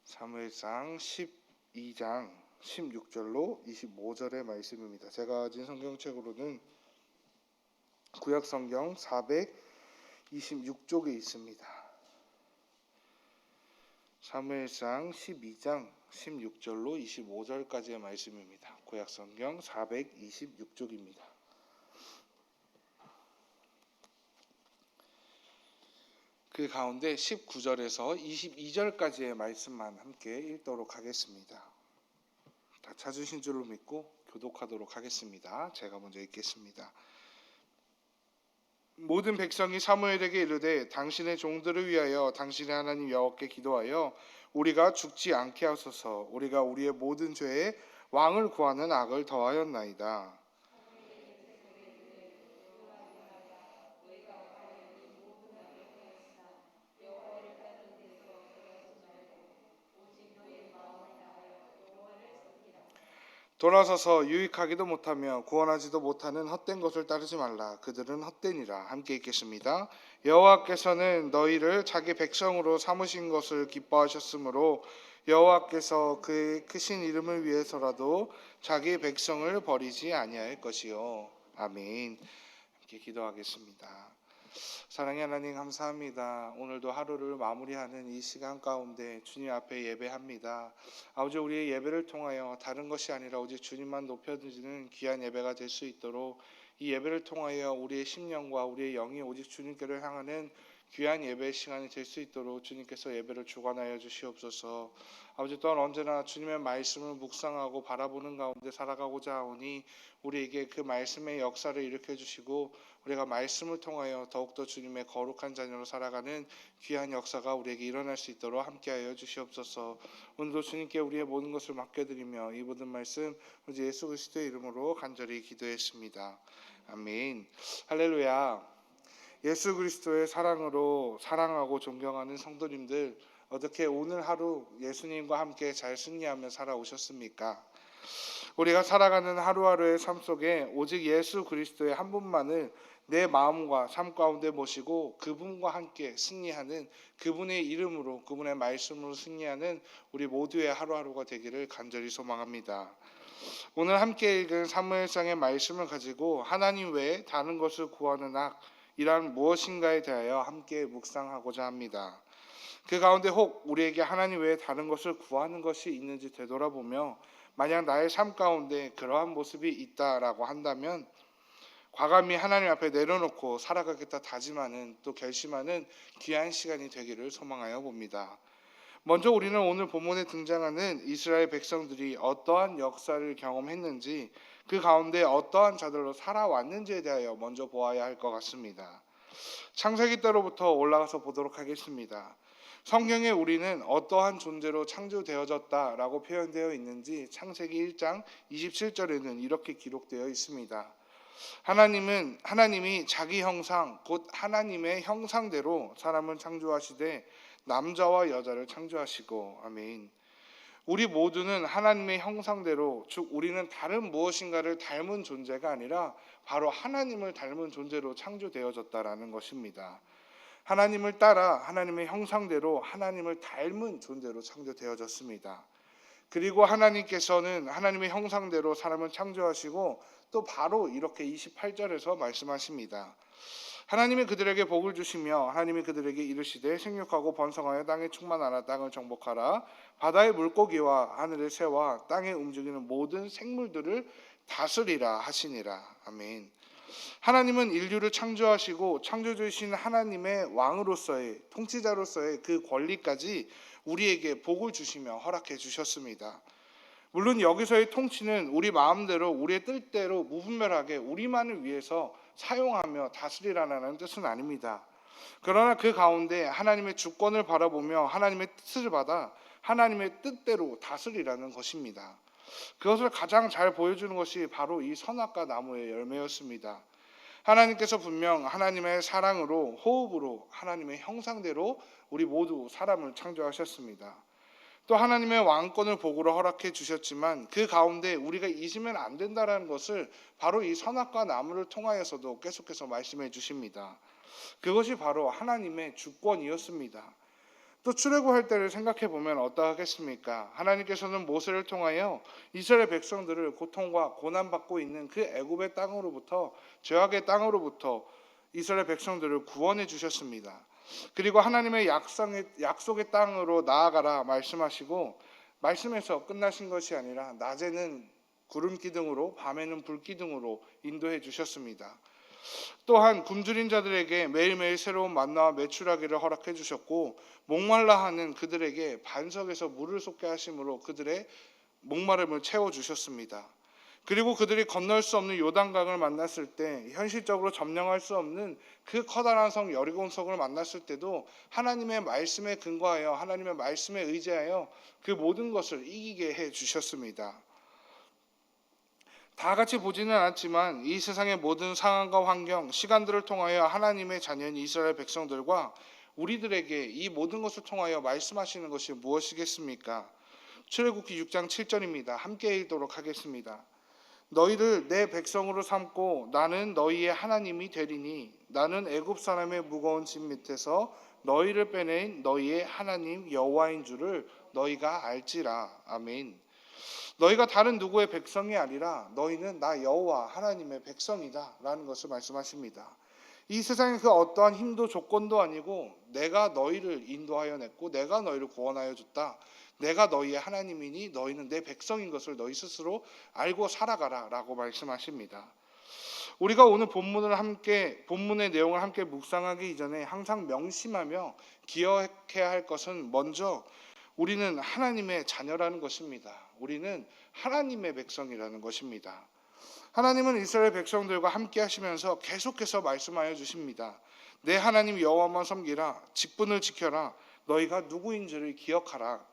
사무엘상 12장 16절로 25절의 말씀입니다. 제가 가진 성경책으로는 구약성경 426쪽에 있습니다. 사무엘상 12장 16절로 25절까지의 말씀입니다. 구약성경 426쪽입니다. 그 가운데 19절에서 22절까지의 말씀만 함께 읽도록 하겠습니다. 다 찾으신 줄로 믿고 교독하도록 하겠습니다. 제가 먼저 읽겠습니다. 모든 백성이 사무엘에게 이르되 당신의 종들을 위하여 당신의 하나님 여호와께 기도하여 우리가 죽지 않게 하소서. 우리가 우리의 모든 죄에 왕을 구하는 악을 더하였나이다. 돌아서서 유익하기도 못하며 구원하지도 못하는 헛된 것을 따르지 말라. 그들은 헛되니라. 함께 읽겠습니다. 여호와께서는 너희를 자기 백성으로 삼으신 것을 기뻐하셨으므로 여호와께서 그의 크신 이름을 위해서라도 자기 백성을 버리지 아니할 것이요. 아멘. 함께 기도하겠습니다. 사랑의 하나님 감사합니다. 오늘도 하루를 마무리하는 이 시간 가운데 주님 앞에 예배합니다. 아버지, 우리의 예배를 통하여 다른 것이 아니라 오직 주님만 높여드리는 귀한 예배가 될 수 있도록 이 예배를 통하여 우리의 심령과 우리의 영이 오직 주님께로 향하는 귀한 예배의 시간이 될 수 있도록 주님께서 예배를 주관하여 주시옵소서. 아버지, 또한 언제나 주님의 말씀을 묵상하고 바라보는 가운데 살아가고자 하오니 우리에게 그 말씀의 역사를 일으켜 주시고 우리가 말씀을 통하여 더욱더 주님의 거룩한 자녀로 살아가는 귀한 역사가 우리에게 일어날 수 있도록 함께하여 주시옵소서. 오늘도 주님께 우리의 모든 것을 맡겨드리며 이 모든 말씀 우리 예수 그리스도의 이름으로 간절히 기도했습니다. 아멘. 할렐루야. 예수 그리스도의 사랑으로 사랑하고 존경하는 성도님들, 어떻게 오늘 하루 예수님과 함께 잘 승리하며 살아오셨습니까? 우리가 살아가는 하루하루의 삶 속에 오직 예수 그리스도의 한 분만을 내 마음과 삶 가운데 모시고 그분과 함께 승리하는, 그분의 이름으로 그분의 말씀으로 승리하는 우리 모두의 하루하루가 되기를 간절히 소망합니다. 오늘 함께 읽은 사무엘상의 말씀을 가지고 하나님 외에 다른 것을 구하는 악이란 무엇인가에 대하여 함께 묵상하고자 합니다. 그 가운데 혹 우리에게 하나님 외에 다른 것을 구하는 것이 있는지 되돌아보며 만약 나의 삶 가운데 그러한 모습이 있다라고 한다면 과감히 하나님 앞에 내려놓고 살아가겠다 다짐하는, 또 결심하는 귀한 시간이 되기를 소망하여 봅니다. 먼저 우리는 오늘 본문에 등장하는 이스라엘 백성들이 어떠한 역사를 경험했는지, 그 가운데 어떠한 자들로 살아왔는지에 대하여 먼저 보아야 할 것 같습니다. 창세기 때로부터 올라가서 보도록 하겠습니다. 성경에 우리는 어떠한 존재로 창조되어졌다라고 표현되어 있는지 창세기 1장 27절에는 이렇게 기록되어 있습니다. 하나님이 자기 형상 곧 하나님의 형상대로 사람을 창조하시되 남자와 여자를 창조하시고. 아멘. 우리 모두는 하나님의 형상대로, 즉 우리는 다른 무엇인가를 닮은 존재가 아니라 바로 하나님을 닮은 존재로 창조되어졌다라는 것입니다. 하나님을 따라 하나님의 형상대로 하나님을 닮은 존재로 창조되어졌습니다. 그리고 하나님께서는 하나님의 형상대로 사람을 창조하시고 또 바로 이렇게 28절에서 말씀하십니다. 하나님이 그들에게 복을 주시며 하나님이 그들에게 이르시되 생육하고 번성하여 땅에 충만하라. 땅을 정복하라. 바다의 물고기와 하늘의 새와 땅에 움직이는 모든 생물들을 다스리라 하시니라. 아멘. 하나님은 인류를 창조하시고 창조주이신 하나님의 왕으로서의, 통치자로서의 그 권리까지 우리에게 복을 주시며 허락해 주셨습니다. 물론 여기서의 통치는 우리 마음대로 우리의 뜻대로 무분별하게 우리만을 위해서 사용하며 다스리라는 뜻은 아닙니다. 그러나 그 가운데 하나님의 주권을 바라보며 하나님의 뜻을 받아 하나님의 뜻대로 다스리라는 것입니다. 그것을 가장 잘 보여주는 것이 바로 이 선악과 나무의 열매였습니다. 하나님께서 분명 하나님의 사랑으로, 호흡으로, 하나님의 형상대로 우리 모두 사람을 창조하셨습니다. 또 하나님의 왕권을 복으로 허락해 주셨지만 그 가운데 우리가 잊으면 안 된다는 것을 바로 이 선악과 나무를 통하여서도 계속해서 말씀해 주십니다. 그것이 바로 하나님의 주권이었습니다. 또 출애굽할 때를 생각해 보면 어떠하겠습니까? 하나님께서는 모세를 통하여 이스라엘 백성들을 고통과 고난 받고 있는 그 애굽의 땅으로부터, 죄악의 땅으로부터 이스라엘 백성들을 구원해 주셨습니다. 그리고 하나님의 약속의 땅으로 나아가라 말씀하시고, 말씀에서 끝나신 것이 아니라 낮에는 구름 기둥으로 밤에는 불 기둥으로 인도해 주셨습니다. 또한 굶주린 자들에게 매일매일 새로운 만나와 메추라기를 허락해 주셨고, 목말라 하는 그들에게 반석에서 물을 쏟게 하심으로 그들의 목마름을 채워 주셨습니다. 그리고 그들이 건널 수 없는 요단강을 만났을 때, 현실적으로 점령할 수 없는 그 커다란 성 여리고성을 만났을 때도 하나님의 말씀에 근거하여, 하나님의 말씀에 의지하여 그 모든 것을 이기게 해 주셨습니다. 다 같이 보지는 않았지만 이 세상의 모든 상황과 환경, 시간들을 통하여 하나님의 자녀인 이스라엘 백성들과 우리들에게 이 모든 것을 통하여 말씀하시는 것이 무엇이겠습니까? 출애굽기 6장 7절입니다. 함께 읽도록 하겠습니다. 너희를 내 백성으로 삼고 나는 너희의 하나님이 되리니 나는 애굽 사람의 무거운 짐 밑에서 너희를 빼낸 너희의 하나님 여호와인 줄을 너희가 알지라. 아멘. 너희가 다른 누구의 백성이 아니라 너희는 나 여호와 하나님의 백성이다 라는 것을 말씀하십니다. 이 세상의 그 어떠한 힘도 조건도 아니고 내가 너희를 인도하여 냈고 내가 너희를 구원하여 줬다. 내가 너희의 하나님이니 너희는 내 백성인 것을 너희 스스로 알고 살아가라 라고 말씀하십니다. 우리가 오늘 본문의 내용을 함께 묵상하기 이전에 항상 명심하며 기억해야 할 것은, 먼저 우리는 하나님의 자녀라는 것입니다. 우리는 하나님의 백성이라는 것입니다. 하나님은 이스라엘 백성들과 함께 하시면서 계속해서 말씀하여 주십니다. 내 하나님 여호와만 섬기라. 직분을 지켜라. 너희가 누구인지를 기억하라.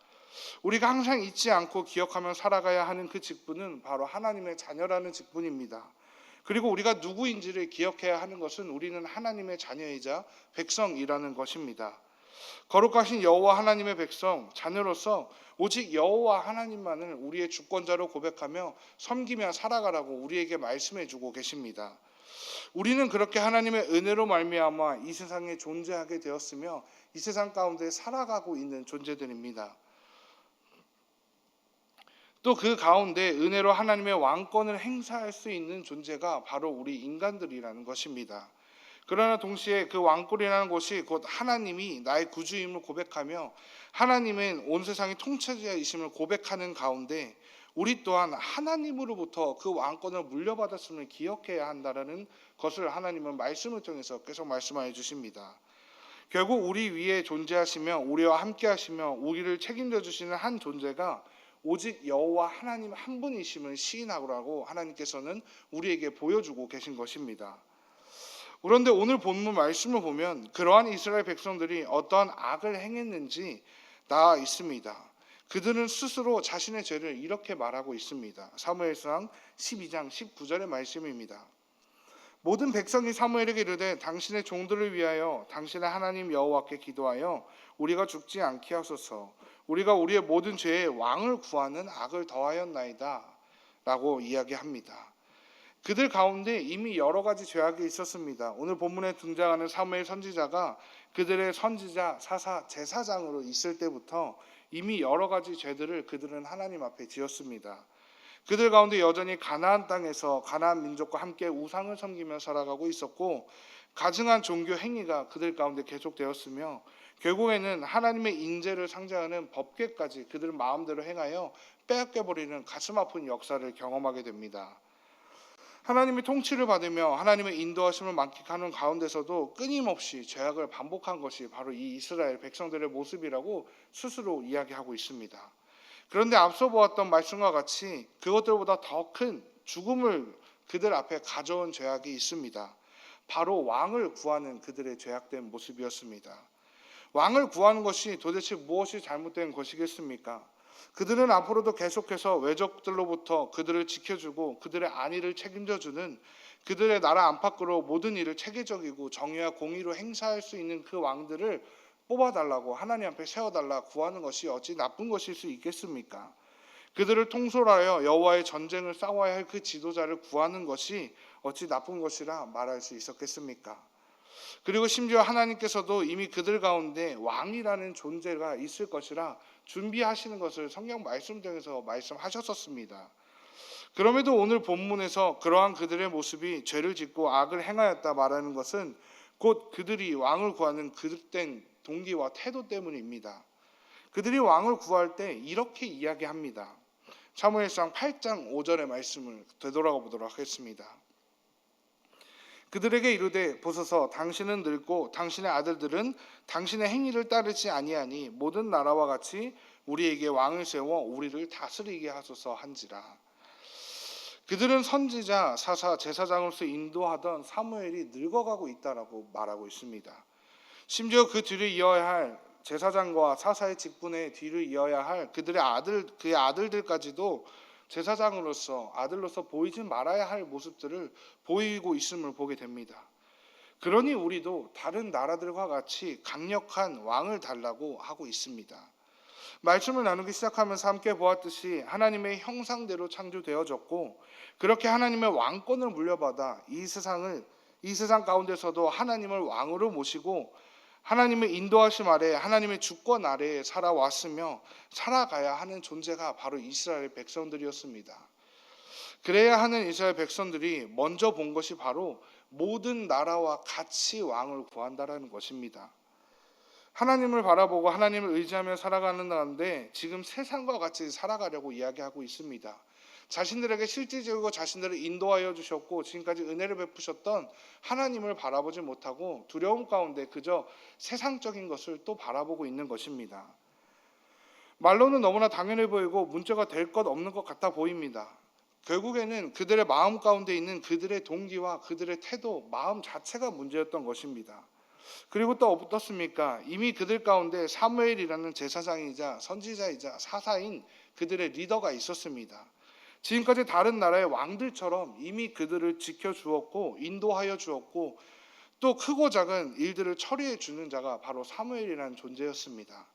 우리가 항상 잊지 않고 기억하며 살아가야 하는 그 직분은 바로 하나님의 자녀라는 직분입니다. 그리고 우리가 누구인지를 기억해야 하는 것은 우리는 하나님의 자녀이자 백성이라는 것입니다. 거룩하신 여호와 하나님의 백성, 자녀로서 오직 여호와 하나님만을 우리의 주권자로 고백하며 섬기며 살아가라고 우리에게 말씀해 주고 계십니다. 우리는 그렇게 하나님의 은혜로 말미암아 이 세상에 존재하게 되었으며 이 세상 가운데 살아가고 있는 존재들입니다. 또 그 가운데 은혜로 하나님의 왕권을 행사할 수 있는 존재가 바로 우리 인간들이라는 것입니다. 그러나 동시에 그 왕권이라는 것이 곧 하나님이 나의 구주임을 고백하며 하나님은 온 세상의 통치자이심을 고백하는 가운데 우리 또한 하나님으로부터 그 왕권을 물려받았음을 기억해야 한다는 것을 하나님은 말씀을 통해서 계속 말씀하여 주십니다. 결국 우리 위에 존재하시며 우리와 함께 하시며 우리를 책임져 주시는 한 존재가 오직 여호와 하나님 한 분이심을 시인하라고 하나님께서는 우리에게 보여주고 계신 것입니다. 그런데 오늘 본문 말씀을 보면 그러한 이스라엘 백성들이 어떠한 악을 행했는지 나와 있습니다. 그들은 스스로 자신의 죄를 이렇게 말하고 있습니다. 사무엘상 12장 19절의 말씀입니다. 모든 백성이 사무엘에게 이르되 당신의 종들을 위하여 당신의 하나님 여호와께 기도하여 우리가 죽지 않게 하소서. 우리가 우리의 모든 죄에 왕을 구하는 악을 더하였나이다 라고 이야기합니다. 그들 가운데 이미 여러 가지 죄악이 있었습니다. 오늘 본문에 등장하는 사무엘 선지자가 그들의 선지자, 사사, 제사장으로 있을 때부터 이미 여러 가지 죄들을 그들은 하나님 앞에 지었습니다. 그들 가운데 여전히 가나안 땅에서 가나안 민족과 함께 우상을 섬기며 살아가고 있었고, 가증한 종교 행위가 그들 가운데 계속되었으며 결국에는 하나님의 인재를 상징하는 법궤까지 그들 마음대로 행하여 빼앗겨버리는 가슴 아픈 역사를 경험하게 됩니다. 하나님의 통치를 받으며 하나님의 인도하심을 만끽하는 가운데서도 끊임없이 죄악을 반복한 것이 바로 이 이스라엘 백성들의 모습이라고 스스로 이야기하고 있습니다. 그런데 앞서 보았던 말씀과 같이 그것들보다 더 큰 죽음을 그들 앞에 가져온 죄악이 있습니다. 바로 왕을 구하는 그들의 죄악된 모습이었습니다. 왕을 구하는 것이 도대체 무엇이 잘못된 것이겠습니까? 그들은 앞으로도 계속해서 외적들로부터 그들을 지켜주고 그들의 안위를 책임져주는, 그들의 나라 안팎으로 모든 일을 체계적이고 정의와 공의로 행사할 수 있는 그 왕들을 뽑아달라고 하나님 앞에 세워달라 구하는 것이 어찌 나쁜 것일 수 있겠습니까? 그들을 통솔하여 여호와의 전쟁을 싸워야 할 그 지도자를 구하는 것이 어찌 나쁜 것이라 말할 수 있었겠습니까? 그리고 심지어 하나님께서도 이미 그들 가운데 왕이라는 존재가 있을 것이라 준비하시는 것을 성경 말씀 중에서 말씀하셨었습니다. 그럼에도 오늘 본문에서 그러한 그들의 모습이 죄를 짓고 악을 행하였다 말하는 것은 곧 그들이 왕을 구하는 그릇된 동기와 태도 때문입니다. 그들이 왕을 구할 때 이렇게 이야기합니다. 사무엘상 8장 5절의 말씀을 되돌아가 보도록 하겠습니다. 그들에게 이르되 보소서 당신은 늙고 당신의 아들들은 당신의 행위를 따르지 아니하니 모든 나라와 같이 우리에게 왕을 세워 우리를 다스리게 하소서 한지라. 그들은 선지자, 사사, 제사장으로서 인도하던 사무엘이 늙어가고 있다라고 말하고 있습니다. 심지어 그 뒤를 이어야 할 제사장과 사사의 직분의 뒤를 이어야 할 그들의 그의 아들들까지도 제사장으로서 아들로서 보이지 말아야 할 모습들을 보이고 있음을 보게 됩니다. 그러니 우리도 다른 나라들과 같이 강력한 왕을 달라고 하고 있습니다. 말씀을 나누기 시작하면서 함께 보았듯이 하나님의 형상대로 창조되어졌고 그렇게 하나님의 왕권을 물려받아 이 세상 가운데서도 하나님을 왕으로 모시고 하나님의 인도하심 아래 하나님의 주권 아래에 살아왔으며 살아가야 하는 존재가 바로 이스라엘 백성들이었습니다. 그래야 하는 이스라엘 백성들이 먼저 본 것이 바로 모든 나라와 같이 왕을 구한다라는 것입니다. 하나님을 바라보고 하나님을 의지하며 살아가는 가운데 지금 세상과 같이 살아가려고 이야기하고 있습니다. 자신들에게 실질적이고 자신들을 인도하여 주셨고 지금까지 은혜를 베푸셨던 하나님을 바라보지 못하고 두려움 가운데 그저 세상적인 것을 또 바라보고 있는 것입니다. 말로는 너무나 당연해 보이고 문제가 될 것 없는 것 같아 보입니다. 결국에는 그들의 마음 가운데 있는 그들의 동기와 그들의 태도, 마음 자체가 문제였던 것입니다. 그리고 또 어떻습니까? 이미 그들 가운데 사무엘이라는 제사장이자 선지자이자 사사인 그들의 리더가 있었습니다. 지금까지 다른 나라의 왕들처럼 이미 그들을 지켜주었고 인도하여 주었고 또 크고 작은 일들을 처리해 주는 자가 바로 사무엘이라는 존재였습니다.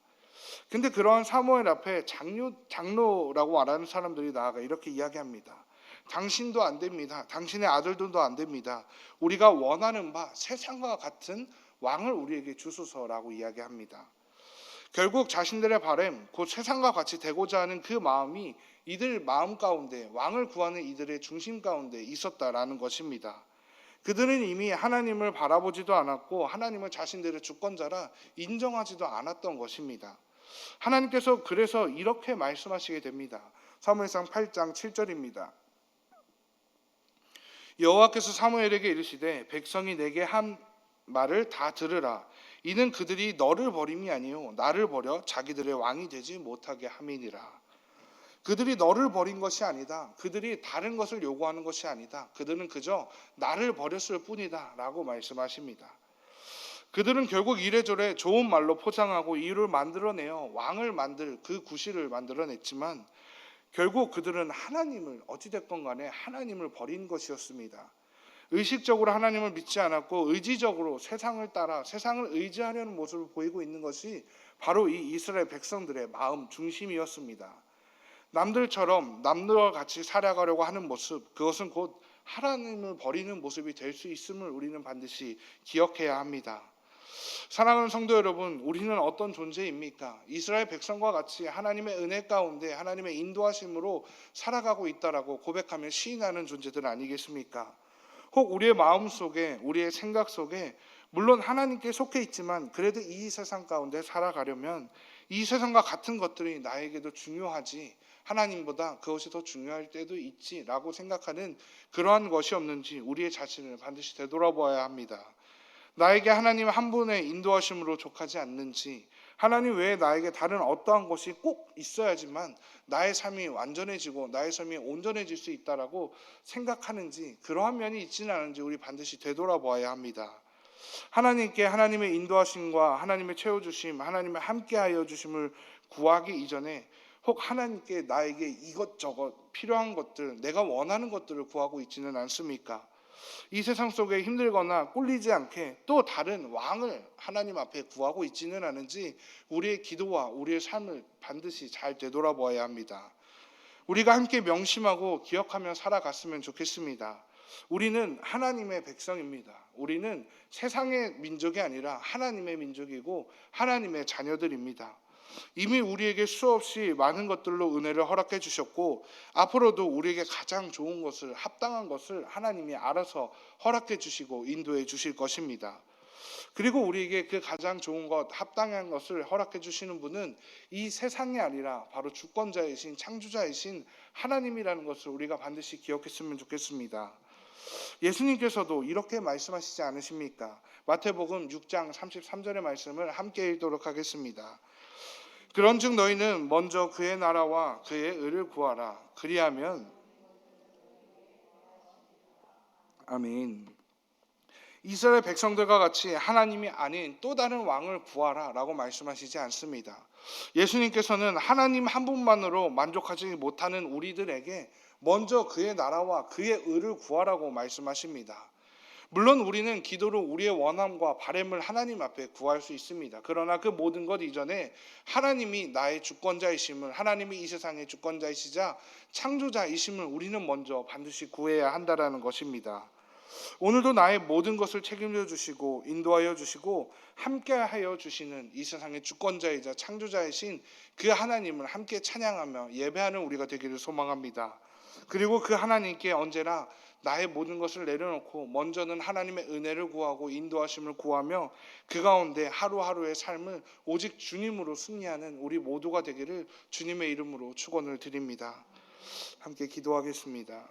근데 그러한 사무엘 앞에 장로라고 말하는 사람들이 나아가 이렇게 이야기합니다. 당신도 안 됩니다. 당신의 아들들도 안 됩니다. 우리가 원하는 바 세상과 같은 왕을 우리에게 주소서라고 이야기합니다. 결국 자신들의 바람, 곧 세상과 같이 되고자 하는 그 마음이 이들 마음 가운데 왕을 구하는 이들의 중심 가운데 있었다라는 것입니다. 그들은 이미 하나님을 바라보지도 않았고 하나님을 자신들의 주권자라 인정하지도 않았던 것입니다. 하나님께서 그래서 이렇게 말씀하시게 됩니다. 사무엘상 8장 7절입니다. 여호와께서 사무엘에게 이르시되 백성이 내게 한 말을 다 들으라. 이는 그들이 너를 버림이 아니요 나를 버려 자기들의 왕이 되지 못하게 함이니라. 그들이 너를 버린 것이 아니다. 그들이 다른 것을 요구하는 것이 아니다. 그들은 그저 나를 버렸을 뿐이다 라고 말씀하십니다. 그들은 결국 이래저래 좋은 말로 포장하고 이유를 만들어내어 왕을 만들 그 구실을 만들어냈지만 결국 그들은 하나님을 어찌됐건 간에 하나님을 버린 것이었습니다. 의식적으로 하나님을 믿지 않았고 의지적으로 세상을 따라 세상을 의지하려는 모습을 보이고 있는 것이 바로 이 이스라엘 백성들의 마음 중심이었습니다. 남들처럼 남들과 같이 살아가려고 하는 모습, 그것은 곧 하나님을 버리는 모습이 될 수 있음을 우리는 반드시 기억해야 합니다. 사랑하는 성도 여러분, 우리는 어떤 존재입니까? 이스라엘 백성과 같이 하나님의 은혜 가운데 하나님의 인도하심으로 살아가고 있다라고 고백하며 시인하는 존재들 아니겠습니까? 혹 우리의 마음 속에 우리의 생각 속에 물론 하나님께 속해 있지만 그래도 이 세상 가운데 살아가려면 이 세상과 같은 것들이 나에게도 중요하지 하나님보다 그것이 더 중요할 때도 있지라고 생각하는 그러한 것이 없는지 우리의 자신을 반드시 되돌아보아야 합니다. 나에게 하나님 한 분의 인도하심으로 족하지 않는지 하나님 외에 나에게 다른 어떠한 것이 꼭 있어야지만 나의 삶이 완전해지고 나의 삶이 온전해질 수 있다라고 생각하는지 그러한 면이 있지는 않은지 우리 반드시 되돌아보아야 합니다. 하나님께 하나님의 인도하심과 하나님의 채워주심 하나님의 함께하여 주심을 구하기 이전에 혹 하나님께 나에게 이것저것 필요한 것들 내가 원하는 것들을 구하고 있지는 않습니까? 이 세상 속에 힘들거나 꿀리지 않게 또 다른 왕을 하나님 앞에 구하고 있지는 않은지 우리의 기도와 우리의 삶을 반드시 잘 되돌아보아야 합니다. 우리가 함께 명심하고 기억하며 살아갔으면 좋겠습니다. 우리는 하나님의 백성입니다. 우리는 세상의 민족이 아니라 하나님의 민족이고 하나님의 자녀들입니다. 이미 우리에게 수없이 많은 것들로 은혜를 허락해 주셨고 앞으로도 우리에게 가장 좋은 것을, 합당한 것을 하나님이 알아서 허락해 주시고 인도해 주실 것입니다. 그리고 우리에게 그 가장 좋은 것, 합당한 것을 허락해 주시는 분은 이 세상이 아니라 바로 주권자이신 창조자이신 하나님이라는 것을 우리가 반드시 기억했으면 좋겠습니다. 예수님께서도 이렇게 말씀하시지 않으십니까? 마태복음 6장 33절의 말씀을 함께 읽도록 하겠습니다. 그런즉 너희는 먼저 그의 나라와 그의 의를 구하라. 그리하면 아멘. 이스라엘 백성들과 같이 하나님이 아닌 또 다른 왕을 구하라 라고 말씀하시지 않습니다. 예수님께서는 하나님 한 분만으로 만족하지 못하는 우리들에게 먼저 그의 나라와 그의 의를 구하라고 말씀하십니다. 물론 우리는 기도로 우리의 원함과 바램을 하나님 앞에 구할 수 있습니다. 그러나 그 모든 것 이전에 하나님이 나의 주권자이심을, 하나님이 이 세상의 주권자이시자 창조자이심을 우리는 먼저 반드시 구해야 한다는 것입니다. 오늘도 나의 모든 것을 책임져 주시고 인도하여 주시고 함께하여 주시는 이 세상의 주권자이자 창조자이신 그 하나님을 함께 찬양하며 예배하는 우리가 되기를 소망합니다. 그리고 그 하나님께 언제나 나의 모든 것을 내려놓고 먼저는 하나님의 은혜를 구하고 인도하심을 구하며 그 가운데 하루하루의 삶을 오직 주님으로 승리하는 우리 모두가 되기를 주님의 이름으로 축원을 드립니다. 함께 기도하겠습니다.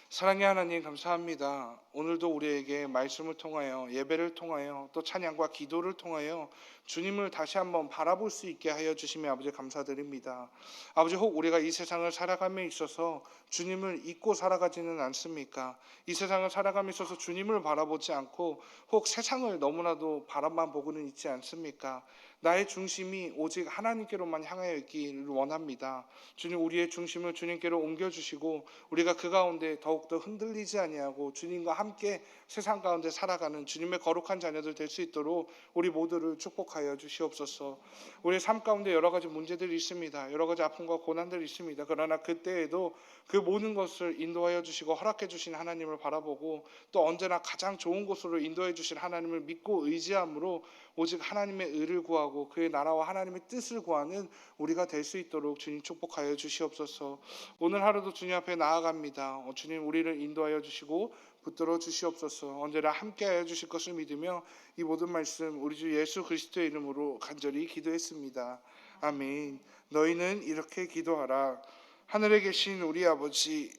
사랑의 하나님 감사합니다. 오늘도 우리에게 말씀을 통하여 예배를 통하여 또 찬양과 기도를 통하여 주님을 다시 한번 바라볼 수 있게 하여 주시며 아버지 감사드립니다. 아버지 혹 우리가 이 세상을 살아감에 있어서 주님을 잊고 살아가지는 않습니까? 이 세상을 살아감에 있어서 주님을 바라보지 않고 혹 세상을 너무나도 바라만 보고는 있지 않습니까? 나의 중심이 오직 하나님께로만 향하여 있기를 원합니다. 주님 우리의 중심을 주님께로 옮겨주시고 우리가 그 가운데 더욱더 흔들리지 아니하고 주님과 함께 세상 가운데 살아가는 주님의 거룩한 자녀들 될 수 있도록 우리 모두를 축복하여 주시옵소서. 우리의 삶 가운데 여러 가지 문제들이 있습니다. 여러 가지 아픔과 고난들이 있습니다. 그러나 그때에도 그 모든 것을 인도하여 주시고 허락해 주신 하나님을 바라보고 또 언제나 가장 좋은 곳으로 인도해 주신 하나님을 믿고 의지함으로 오직 하나님의 의를 구하고 그의 나라와 하나님의 뜻을 구하는 우리가 될 수 있도록 주님 축복하여 주시옵소서. 오늘 하루도 주님 앞에 나아갑니다. 주님 우리를 인도하여 주시고 붙들어 주시옵소서. 언제나 함께하여 주실 것을 믿으며 이 모든 말씀 우리 주 예수 그리스도의 이름으로 간절히 기도했습니다. 아멘. 너희는 이렇게 기도하라. 하늘에 계신 우리 아버지